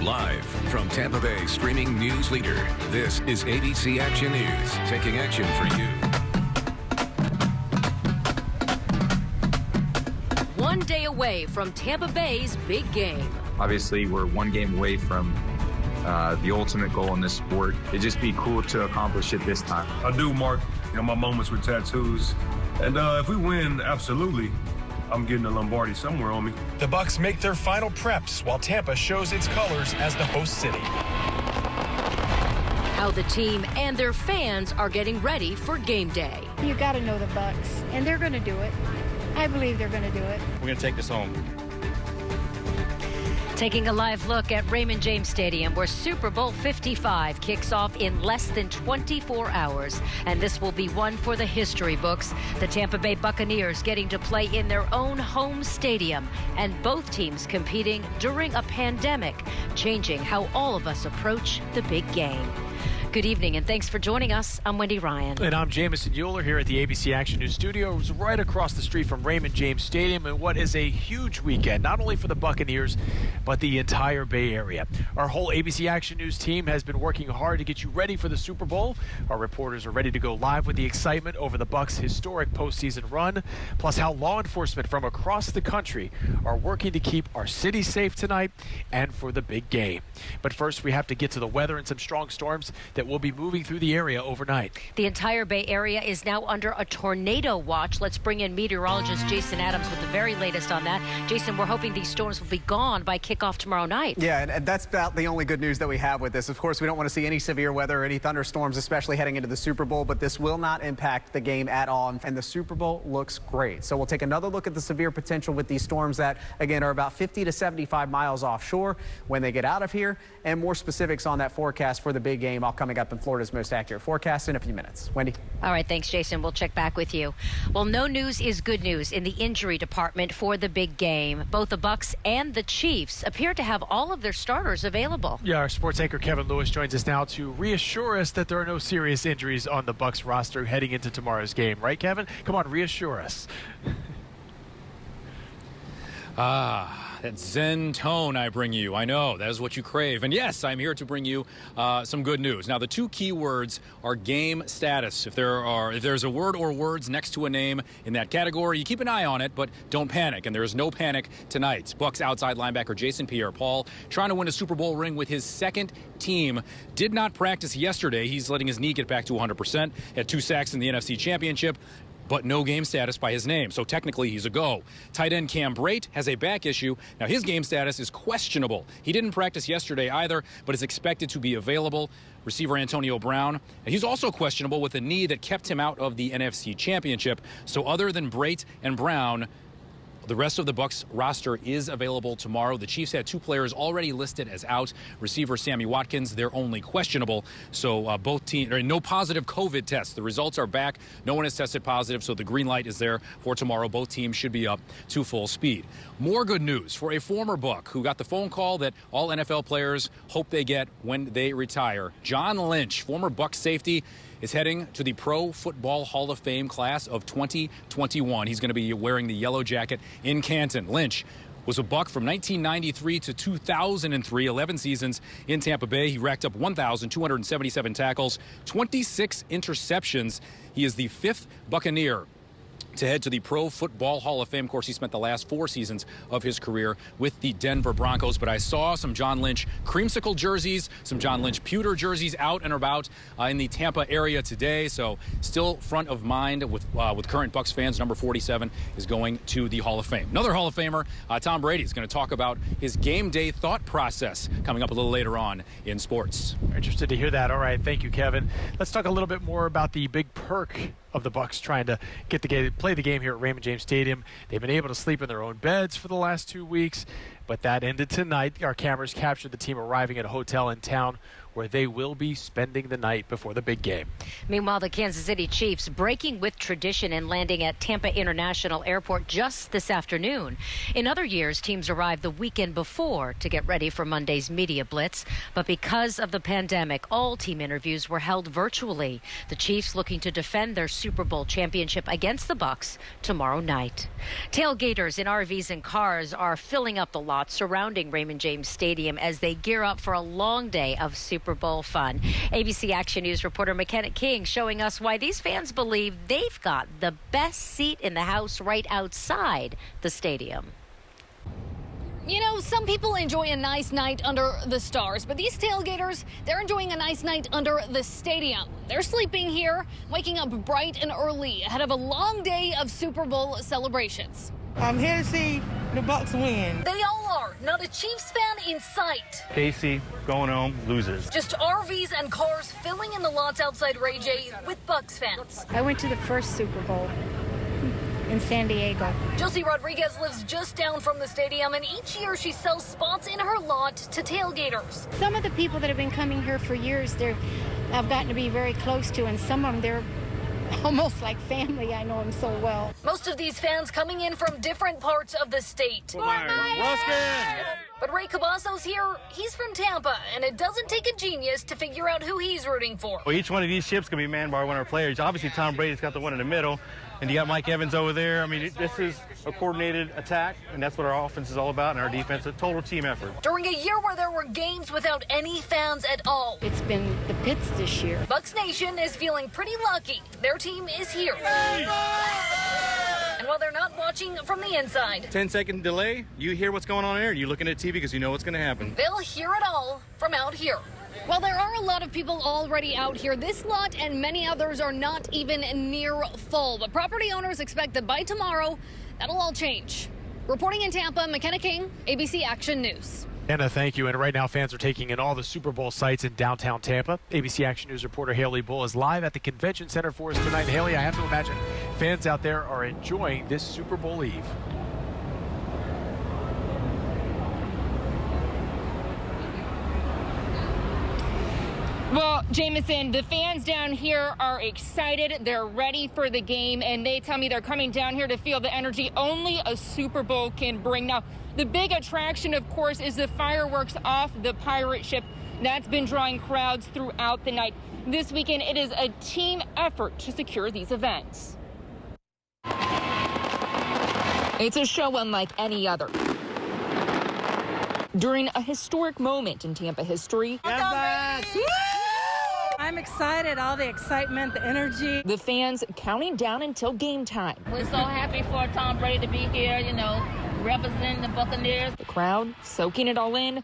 Live from Tampa Bay streaming news leader, this is ABC Action News, taking action for you. One day away from Tampa Bay's big game. Obviously, we're one game away from the ultimate goal in this sport. It'd just be cool to accomplish it this time. I do mark, my moments with tattoos. And if we win, absolutely, I'm getting a Lombardi somewhere on me. The Bucs make their final preps while Tampa shows its colors as the host city. How the team and their fans are getting ready for game day. You got to know the Bucs, and they're going to do it. I believe they're going to do it. We're going to take this home. Taking a live look at Raymond James Stadium, where Super Bowl 55 kicks off in less than 24 hours. And this will be one for the history books. The Tampa Bay Buccaneers getting to play in their own home stadium, and both teams competing during a pandemic, changing how all of us approach the big game. Good evening, and thanks for joining us. I'm Wendy Ryan. And I'm Jamison Euler here at the ABC Action News Studios, right across the street from Raymond James Stadium, and what is a huge weekend, not only for the Buccaneers, but the entire Bay Area. Our whole ABC Action News team has been working hard to get you ready for the Super Bowl. Our reporters are ready to go live with the excitement over the Bucs' historic postseason run, plus how law enforcement from across the country are working to keep our city safe tonight and for the big game. But first, we have to get to the weather and some strong storms that will be moving through the area overnight. The entire Bay Area is now under a tornado watch. Let's bring in meteorologist Jason Adams with the very latest on that. Jason, we're hoping these storms will be gone by kickoff tomorrow night. Yeah, and that's about the only good news that we have with this. Of course, we don't want to see any severe weather or any thunderstorms, especially heading into the Super Bowl, but this will not impact the game at all, and the Super Bowl looks great. So we'll take another look at the severe potential with these storms that, again, are about 50 to 75 miles offshore when they get out of here, and more specifics on that forecast for the big game all coming up in Florida's most accurate forecast in a few minutes. Wendy? All right, thanks, Jason. We'll check back with you. Well, no news is good news in the injury department for the big game. Both the Bucs and the Chiefs appear to have all of their starters available. Yeah, our sports anchor Kevin Lewis joins us now to reassure us that there are no serious injuries on the Bucs roster heading into tomorrow's game. Right, Kevin? Come on, reassure us. That Zen tone I bring you. I know, that is what you crave. And yes, I'm here to bring you some good news. Now, the two key words are game status. If there's a word or words next to a name in that category, you keep an eye on it, but don't panic. And there is no panic tonight. Bucs outside linebacker Jason Pierre-Paul trying to win a Super Bowl ring with his second team. Did not practice yesterday. He's letting his knee get back to 100%. Had 2 sacks in the NFC Championship, but no game status by his name, so technically he's a go. Tight end Cam Brate has a back issue. Now, his game status is questionable. He didn't practice yesterday either, but is expected to be available. Receiver Antonio Brown, and he's also questionable with a knee that kept him out of the NFC Championship. So other than Brate and Brown, the rest of the Bucs roster is available tomorrow. The Chiefs had 2 players already listed as out. Receiver Sammy Watkins, they're only questionable. So both teams, no positive COVID tests. The results are back. No one has tested positive, so the green light is there for tomorrow. Both teams should be up to full speed. More good news for a former Buc who got the phone call that all NFL players hope they get when they retire. John Lynch, former Bucs safety, is heading to the Pro Football Hall of Fame class of 2021. He's going to be wearing the yellow jacket in Canton. Lynch was a Buc from 1993 to 2003, 11 seasons in Tampa Bay. He racked up 1,277 tackles, 26 interceptions. He is the 5th Buccaneer to head to the Pro Football Hall of Fame. Of course, he spent the last 4 seasons of his career with the Denver Broncos. But I saw some John Lynch creamsicle jerseys, some John Lynch pewter jerseys out and about in the Tampa area today. So still front of mind with current Bucs fans. Number 47 is going to the Hall of Fame. Another Hall of Famer, Tom Brady, is going to talk about his game day thought process coming up a little later on in sports. Interested to hear that. All right, thank you, Kevin. Let's talk a little bit more about the big perk of the Bucs trying to play the game here at Raymond James Stadium. They've been able to sleep in their own beds for the last 2 weeks, but that ended tonight. Our cameras captured the team arriving at a hotel in town where they will be spending the night before the big game. Meanwhile, the Kansas City Chiefs breaking with tradition and landing at Tampa International Airport just this afternoon. In other years, teams arrive the weekend before to get ready for Monday's media blitz. But because of the pandemic, all team interviews were held virtually. The Chiefs looking to defend their Super Bowl championship against the Bucs tomorrow night. Tailgaters in RVs and cars are filling up the lot lot surrounding Raymond James Stadium as they gear up for a long day of Super Bowl fun. ABC Action News reporter McKenna King showing us why these fans believe they've got the best seat in the house right outside the stadium. You know, some people enjoy a nice night under the stars, but these tailgaters, they're enjoying a nice night under the stadium. They're sleeping here, waking up bright and early ahead of a long day of Super Bowl celebrations. I'm here to see the Bucs win. They all are. Not a Chiefs fan in sight. Casey going home, losers. Just RVs and cars filling in the lots outside Ray J with Bucs fans. I went to the first Super Bowl in San Diego. Josie Rodriguez lives just down from the stadium, and each year she sells spots in her lot to tailgaters. Some of the people that have been coming here for years, I've gotten to be very close to, and some of them, they're almost like family. I know them so well. Most of these fans coming in from different parts of the state. But Ray Cabasso's here. He's from Tampa, and it doesn't take a genius to figure out who he's rooting for. Well, each one of these ships can be manned by one of our players. Obviously, Tom Brady's got the one in the middle, and you got Mike Evans over there. I mean, this is a coordinated attack, and that's what our offense is all about, and our defense, a total team effort. During a year where there were games without any fans at all. It's been the pits this year. Bucs Nation is feeling pretty lucky. Their team is here. And while they're not watching from the inside, 10-second delay, you hear what's going on there, and you're looking at TV because you know what's going to happen. They'll hear it all from out here. While there are a lot of people already out here, this lot and many others are not even near full. But property owners expect that by tomorrow, that'll all change. Reporting in Tampa, McKenna King, ABC Action News. Anna, thank you. And right now, fans are taking in all the Super Bowl sites in downtown Tampa. ABC Action News reporter Haley Bull is live at the Convention Center for us tonight. Haley, I have to imagine fans out there are enjoying this Super Bowl Eve. Well, Jameson, the fans down here are excited. They're ready for the game, and they tell me they're coming down here to feel the energy only a Super Bowl can bring. Now, the big attraction, of course, is the fireworks off the pirate ship. That's been drawing crowds throughout the night. This weekend, it is a team effort to secure these events. It's a show unlike any other. During a historic moment in Tampa history, I'm excited, all the excitement, the energy. The fans counting down until game time. We're so happy for Tom Brady to be here, representing the Buccaneers. The crowd soaking it all in,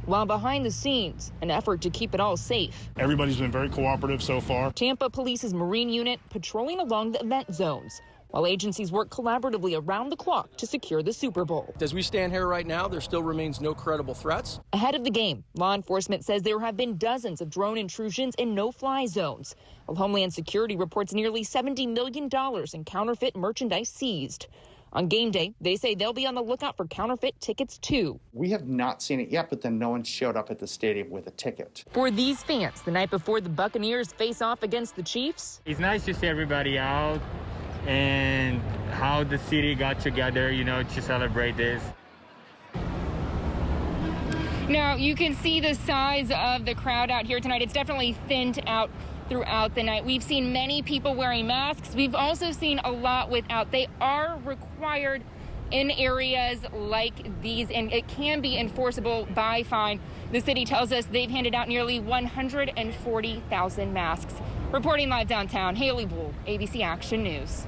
while behind the scenes, an effort to keep it all safe. Everybody's been very cooperative so far. Tampa Police's Marine unit patrolling along the event zones, while agencies work collaboratively around the clock to secure the Super Bowl. As we stand here right now, there still remains no credible threats. Ahead of the game, law enforcement says there have been dozens of drone intrusions in no-fly zones, while Homeland Security reports nearly $70 million in counterfeit merchandise seized. On game day, they say they'll be on the lookout for counterfeit tickets, too. We have not seen it yet, but then no one showed up at the stadium with a ticket. For these fans, the night before the Buccaneers face off against the Chiefs, it's nice to see everybody out and how the city got together, to celebrate this. Now, you can see the size of the crowd out here tonight. It's definitely thinned out throughout the night. We've seen many people wearing masks. We've also seen a lot without. They are required in areas like these, and it can be enforceable by fine. The city tells us they've handed out nearly 140,000 masks. Reporting live downtown, Haley Bull, ABC Action News.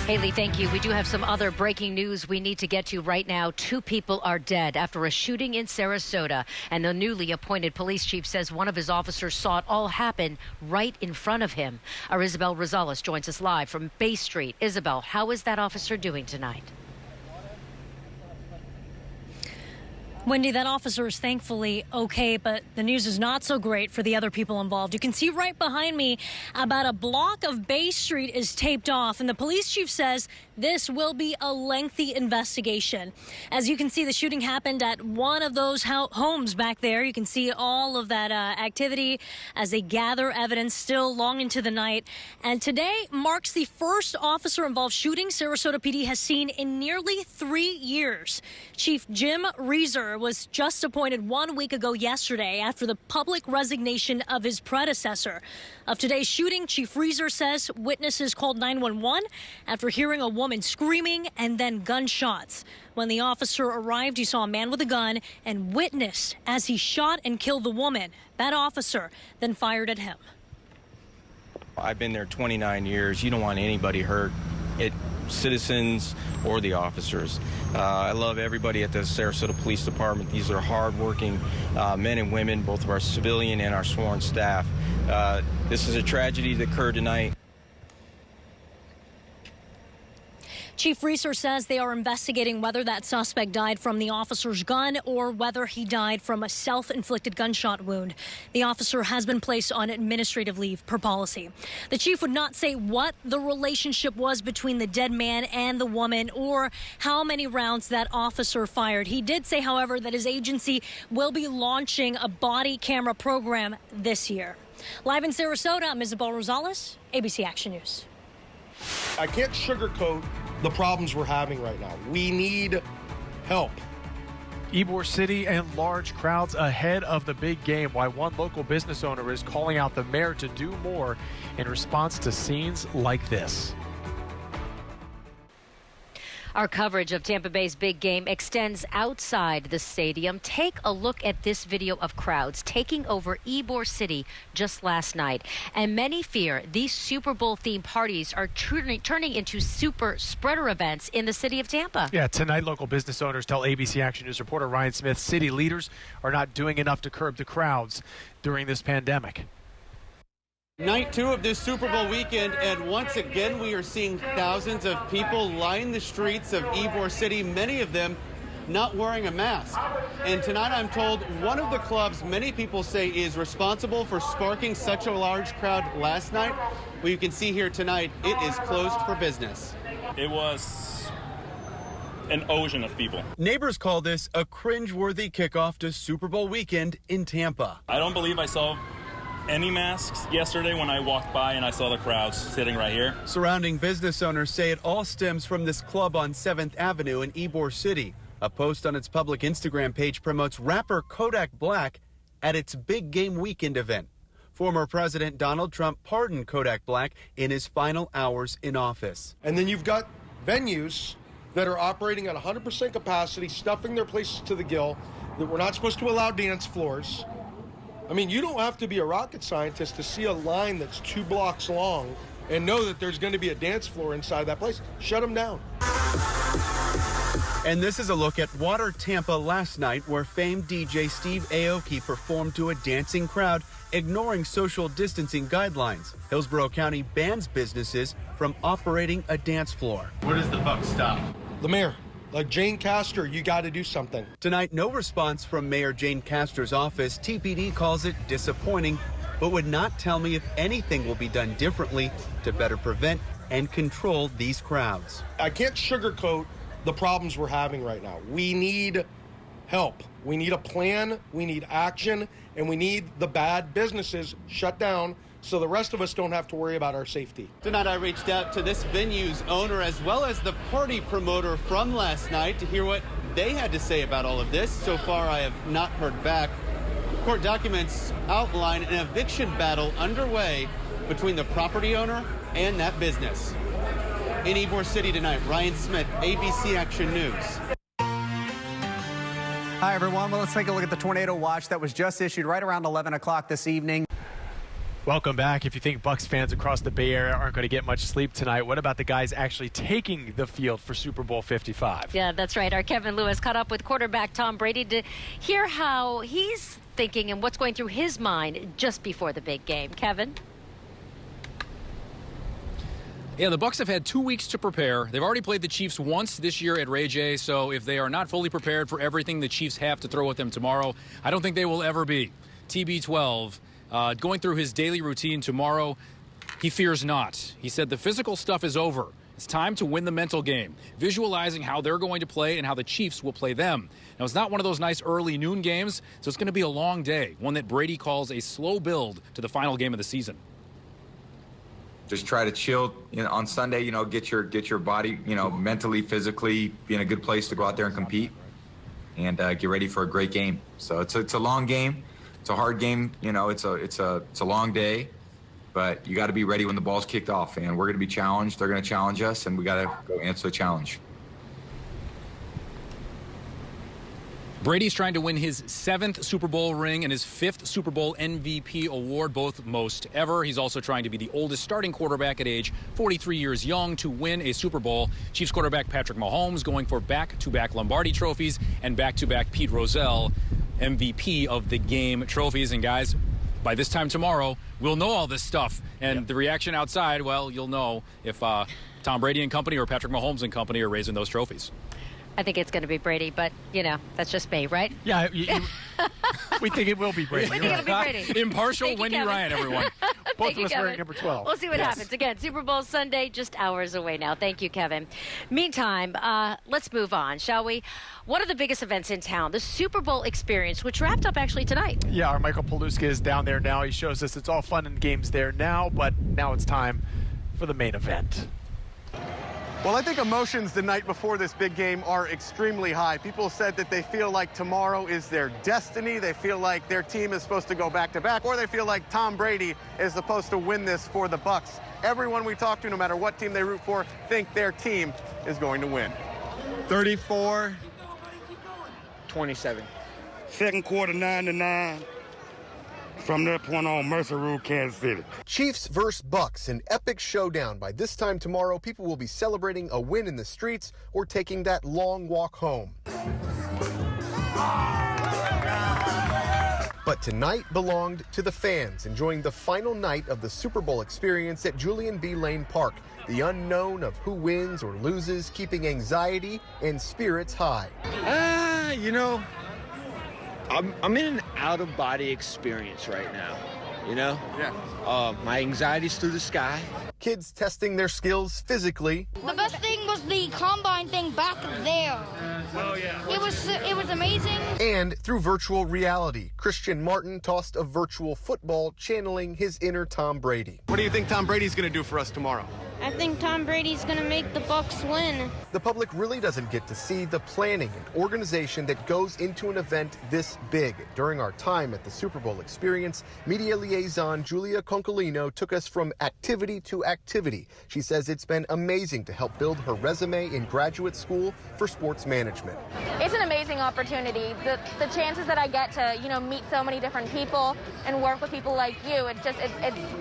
Haley, thank you. We do have some other breaking news we need to get to right now. 2 people are dead after a shooting in Sarasota, and the newly appointed police chief says one of his officers saw it all happen right in front of him. Our Isabel Rosales joins us live from Bay Street. Isabel, how is that officer doing tonight? Wendy, that officer is thankfully okay, but the news is not so great for the other people involved. You can see right behind me about a block of Bay Street is taped off, and the police chief says this will be a lengthy investigation. As you can see, the shooting happened at one of those homes back there. You can see all of that activity as they gather evidence still long into the night. And today marks the first officer-involved shooting Sarasota PD has seen in nearly 3 years. Chief Jim Reeser mayor was just appointed 1 week ago yesterday after the public resignation of his predecessor. Of today's shooting, Chief Reeser says witnesses called 911 after hearing a woman screaming and then gunshots. When the officer arrived, he saw a man with a gun and witnessed as he shot and killed the woman. That officer then fired at him. I've been there 29 years. You don't want anybody hurt, citizens or the officers. I love everybody at the Sarasota Police Department. These are hardworking men and women, both of our civilian and our sworn staff. This is a tragedy that occurred tonight. Chief Reeser says they are investigating whether that suspect died from the officer's gun or whether he died from a self-inflicted gunshot wound. The officer has been placed on administrative leave per policy. The chief would not say what the relationship was between the dead man and the woman or how many rounds that officer fired. He did say, however, that his agency will be launching a body camera program this year. Live in Sarasota, I'm Isabel Rosales, ABC Action News. I can't sugarcoat the problems we're having right now. We need help. Ybor City and large crowds ahead of the big game. Why one local business owner is calling out the mayor to do more in response to scenes like this. Our coverage of Tampa Bay's big game extends outside the stadium. Take a look at this video of crowds taking over Ybor City just last night. And many fear these Super Bowl themed parties are turning into super spreader events in the city of Tampa. Yeah, tonight local business owners tell ABC Action News reporter Ryan Smith city leaders are not doing enough to curb the crowds during this pandemic. Night 2 of this Super Bowl weekend, and once again we are seeing thousands of people line the streets of Ybor City, many of them not wearing a mask. And tonight I'm told one of the clubs many people say is responsible for sparking such a large crowd last night, well, you can see here tonight, it is closed for business. It was an ocean of people. Neighbors call this a cringe-worthy kickoff to Super Bowl weekend in Tampa. I don't believe I saw any masks yesterday when I walked by and I saw the crowds sitting right here. Surrounding business owners say it all stems from this club on 7th Avenue in Ybor City. A post on its public Instagram page promotes rapper Kodak Black at its big game weekend event. Former President Donald Trump pardoned Kodak Black in his final hours in office. And then you've got venues that are operating at 100% capacity, stuffing their places to the gill, that we're not supposed to allow dance floors. I mean, you don't have to be a rocket scientist to see a line that's 2 blocks long and know that there's going to be a dance floor inside that place. Shut them down. And this is a look at Water Tampa last night, where famed DJ Steve Aoki performed to a dancing crowd, ignoring social distancing guidelines. Hillsborough County bans businesses from operating a dance floor. Where does the buck stop? The mayor. Like Jane Castor, you got to do something. Tonight, no response from Mayor Jane Castor's office. TPD calls it disappointing, but would not tell me if anything will be done differently to better prevent and control these crowds. I can't sugarcoat the problems we're having right now. We need help. We need a plan, we need action, and we need the bad businesses shut down so the rest of us don't have to worry about our safety. Tonight I reached out to this venue's owner as well as the party promoter from last night to hear what they had to say about all of this. So far I have not heard back. Court documents outline an eviction battle underway between the property owner and that business. In Ybor City tonight, Ryan Smith, ABC Action News. Hi, everyone. Well, let's take a look at the tornado watch that was just issued right around 11 o'clock this evening. Welcome back. If you think Bucs fans across the Bay Area aren't going to get much sleep tonight, what about the guys actually taking the field for Super Bowl 55? Yeah, that's right. Our Kevin Lewis caught up with quarterback Tom Brady to hear how he's thinking and what's going through his mind just before the big game. Kevin? Yeah, the Bucs have had 2 weeks to prepare. They've already played the Chiefs once this year at Ray J, so if they are not fully prepared for everything the Chiefs have to throw at them tomorrow, I don't think they will ever be. TB12, going through his daily routine tomorrow, he fears not. He said the physical stuff is over. It's time to win the mental game, visualizing how they're going to play and how the Chiefs will play them. Now, it's not one of those nice early noon games, so it's going to be a long day, one that Brady calls a slow build to the final game of the season. Just try to chill on Sunday, get your body, mentally, physically be in a good place to go out there and compete. and get ready for a great game. So it's a long game. It's a hard game. You know, it's a long day, but you got to be ready when the ball's kicked off, and we're going to be challenged. They're going to challenge us, and we got to go answer the challenge. Brady's trying to win his 7th Super Bowl ring and his 5th Super Bowl MVP award, both most ever. He's also trying to be the oldest starting quarterback at age 43 years young to win a Super Bowl. Chiefs quarterback Patrick Mahomes going for back-to-back Lombardi trophies and back-to-back Pete Rozelle MVP of the game trophies. And guys, by this time tomorrow, we'll know all this stuff. And the reaction outside, well, you'll know if Tom Brady and company or Patrick Mahomes and company are raising those trophies. I think it's going to be Brady, but, you know, that's just me, right? Yeah, we think it will be Brady. We think it'll be Brady. Impartial Wendy Ryan, everyone. Both of us wearing number 12. We'll see what happens. Again, Super Bowl Sunday, just hours away now. Thank you, Kevin. Meantime, let's move on, shall we? One of the biggest events in town, the Super Bowl experience, which wrapped up actually tonight. Yeah, our Michael Paluska is down there now. He shows us it's all fun and games there now, but now it's time for the main event. Well, I think emotions the night before this big game are extremely high. People said that they feel like tomorrow is their destiny. They feel like their team is supposed to go back-to-back, or they feel like Tom Brady is supposed to win this for the Bucs. Everyone we talk to, no matter what team they root for, think their team is going to win. 34-27. Second quarter, 9-9. From that point on, Mercer ruled Kansas City. Chiefs versus Bucs, an epic showdown. By this time tomorrow, people will be celebrating a win in the streets or taking that long walk home. But tonight belonged to the fans, enjoying the final night of the Super Bowl experience at Julian B. Lane Park. The unknown of who wins or loses, keeping anxiety and spirits high. You know, I'm in an out-of-body experience right now, you know? Yeah. My anxiety's through the sky. Kids testing their skills physically. The best thing was the combine thing back there. Oh, yeah. It was amazing. And through virtual reality, Christian Martin tossed a virtual football, channeling his inner Tom Brady. What do you think Tom Brady's going to do for us tomorrow? I think Tom Brady's going to make the Bucs win. The public really doesn't get to see the planning and organization that goes into an event this big. During our time at the Super Bowl experience, media liaison Julia Concolino took us from activity to activity. She says it's been amazing to help build her resume in graduate school for sports management. It's an amazing opportunity. The chances that I get to, you know, meet so many different people and work with people like you, it's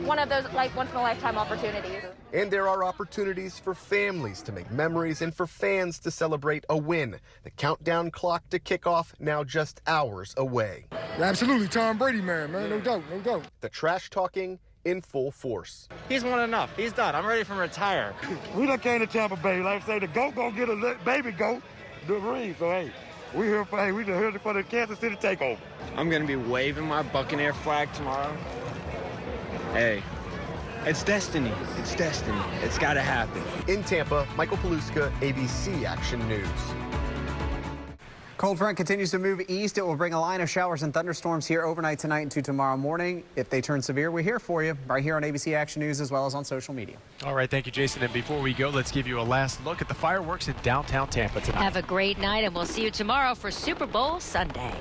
one of those like once in a lifetime opportunities. And there are opportunities for families to make memories and for fans to celebrate a win. The countdown clock to kickoff now just hours away. Absolutely, Tom Brady, man, no doubt, no doubt. The trash talking in full force. He's won enough. He's done. I'm ready for him to retire. We done came to Tampa Bay. Like I say, the goat gonna get a baby goat, the ring. So, hey, we here for the Kansas City takeover. I'm going to be waving my Buccaneer flag tomorrow. Hey. It's destiny. It's destiny. It's got to happen. In Tampa, Michael Paluska, ABC Action News. Cold front continues to move east. It will bring a line of showers and thunderstorms here overnight tonight into tomorrow morning. If they turn severe, we're here for you right here on ABC Action News as well as on social media. All right, thank you, Jason. And before we go, let's give you a last look at the fireworks in downtown Tampa tonight. Have a great night, and we'll see you tomorrow for Super Bowl Sunday.